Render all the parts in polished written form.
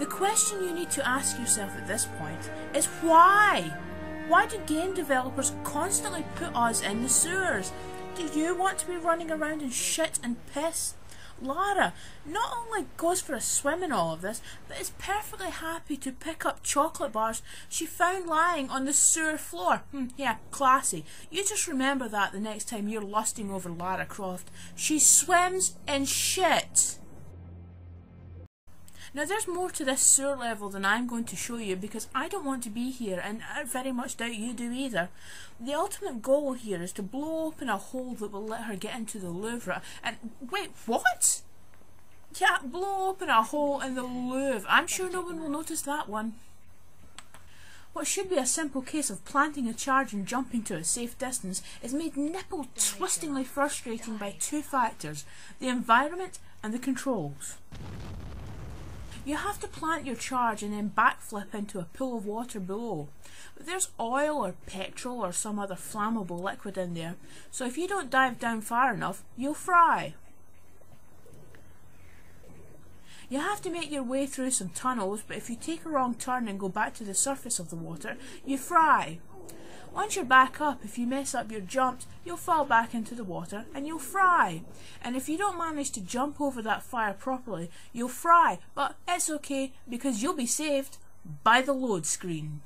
The question you need to ask yourself at this point is why? Why do game developers constantly put us in the sewers? Do you want to be running around in shit and piss? Lara not only goes for a swim in all of this, but is perfectly happy to pick up chocolate bars she found lying on the sewer floor. Yeah, classy. You just remember that the next time you're lusting over Lara Croft. She swims in shit. Now there's more to this sewer level than I'm going to show you because I don't want to be here and I very much doubt you do either. The ultimate goal here is to blow open a hole that will let her get into the Louvre and... wait, what? Yeah, blow open a hole in the Louvre. I'm sure no one will notice that one. What should be a simple case of planting a charge and jumping to a safe distance is made nipple-twistingly frustrating by two factors, the environment and the controls. You have to plant your charge and then backflip into a pool of water below. But there's oil or petrol or some other flammable liquid in there, so if you don't dive down far enough, you'll fry. You have to make your way through some tunnels, but if you take a wrong turn and go back to the surface of the water, you fry. Once you're back up, if you mess up your jumps, you'll fall back into the water and you'll fry. And if you don't manage to jump over that fire properly, you'll fry. But it's okay because you'll be saved by the load screen.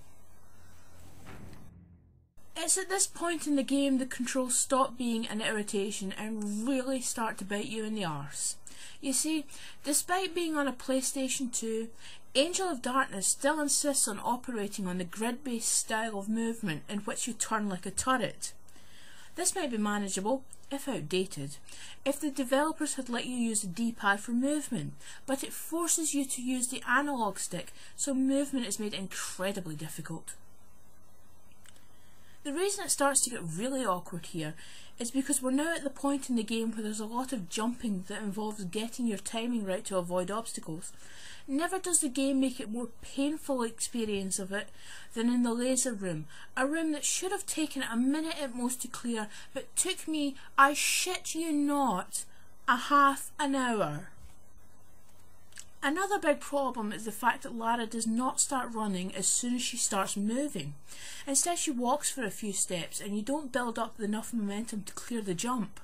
It's at this point in the game the controls stop being an irritation and really start to bite you in the arse. You see, despite being on a PlayStation 2, Angel of Darkness still insists on operating on the grid-based style of movement in which you turn like a turret. This might be manageable, if outdated, if the developers had let you use the D-pad for movement, but it forces you to use the analog stick, so movement is made incredibly difficult. The reason it starts to get really awkward here is because we're now at the point in the game where there's a lot of jumping that involves getting your timing right to avoid obstacles. Never does the game make it more painful experience of it than in the laser room, a room that should have taken a minute at most to clear, but took me, I shit you not, a half an hour. Another big problem is the fact that Lara does not start running as soon as she starts moving. Instead she walks for a few steps and you don't build up enough momentum to clear the jump.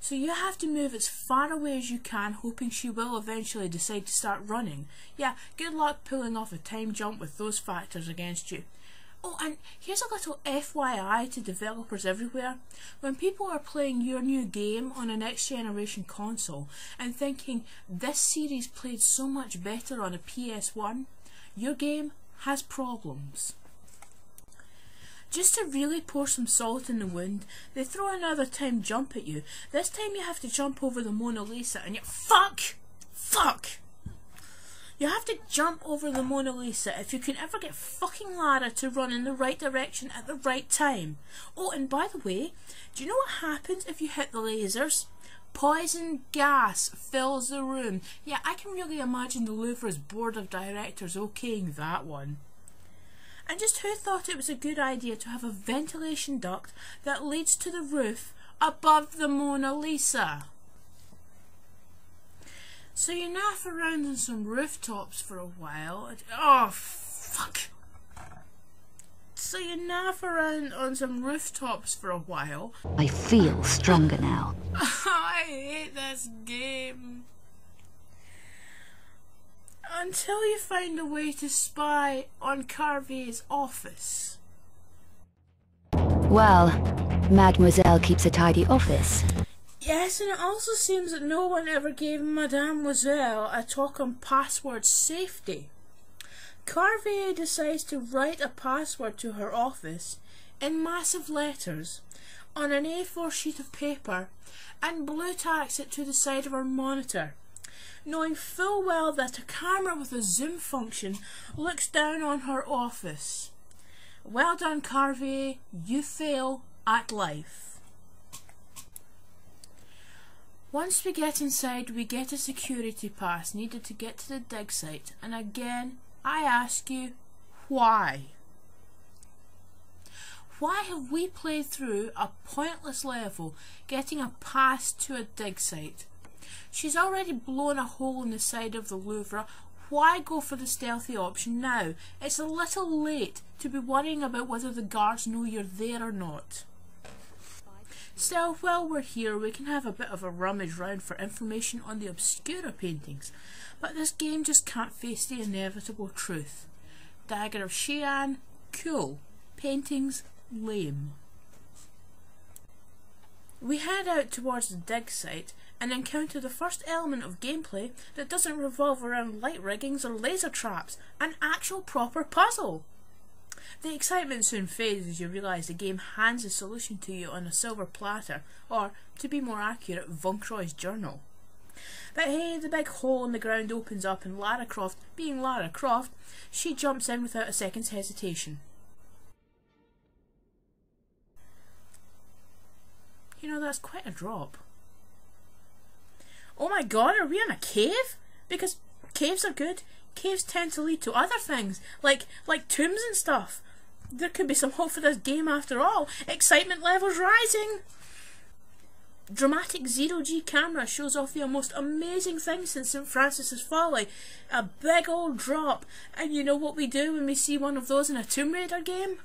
So you have to move as far away as you can, hoping she will eventually decide to start running. Yeah, good luck pulling off a time jump with those factors against you. Oh, and here's a little FYI to developers everywhere. When people are playing your new game on a next generation console and thinking this series played so much better on a PS1, your game has problems. Just to really pour some salt in the wound, they throw another time jump at you. This time you have to jump over the Mona Lisa and you fuck! You have to jump over the Mona Lisa if you can ever get fucking Lara to run in the right direction at the right time. Oh, and by the way, do you know what happens if you hit the lasers? Poison gas fills the room. Yeah, I can really imagine the Louvre's board of directors okaying that one. And just who thought it was a good idea to have a ventilation duct that leads to the roof above the Mona Lisa? So you naff around on some rooftops for a while. Oh, fuck. So you naff around on some rooftops for a while. I feel stronger now. I hate this game. Until you find a way to spy on Carvey's office. Well, Mademoiselle keeps a tidy office. Yes, and it also seems that no one ever gave Mademoiselle a talk on password safety. Carvey decides to write a password to her office in massive letters on an A4 sheet of paper and blue tacks it to the side of her monitor, knowing full well that a camera with a zoom function looks down on her office. Well done, Carvey, you fail at life. Once we get inside, we get a security pass needed to get to the dig site, and again, I ask you, why? Why have we played through a pointless level getting a pass to a dig site? She's already blown a hole in the side of the Louvre. why go for the stealthy option now? It's a little late to be worrying about whether the guards know you're there or not. Still, while we're here, we can have a bit of a rummage round for information on the obscura paintings, but this game just can't face the inevitable truth. Dagger of Xi'an, cool. Paintings, lame. We head out towards the dig site and encounter the first element of gameplay that doesn't revolve around light riggings or laser traps, an actual proper puzzle. The excitement soon fades as you realise the game hands the solution to you on a silver platter, or, to be more accurate, Von Croy's journal. But hey, the big hole in the ground opens up and Lara Croft, being Lara Croft, she jumps in without a second's hesitation. You know, that's quite a drop. Oh my god, are we in a cave? Because caves are good. Caves tend to lead to other things, like tombs and stuff. There could be some hope for this game after all. Excitement levels rising. Dramatic zero-G camera shows off the most amazing thing since St. Francis's Folly. A big old drop. And you know what we do when we see one of those in a Tomb Raider game?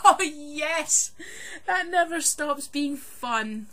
Oh yes! That never stops being fun.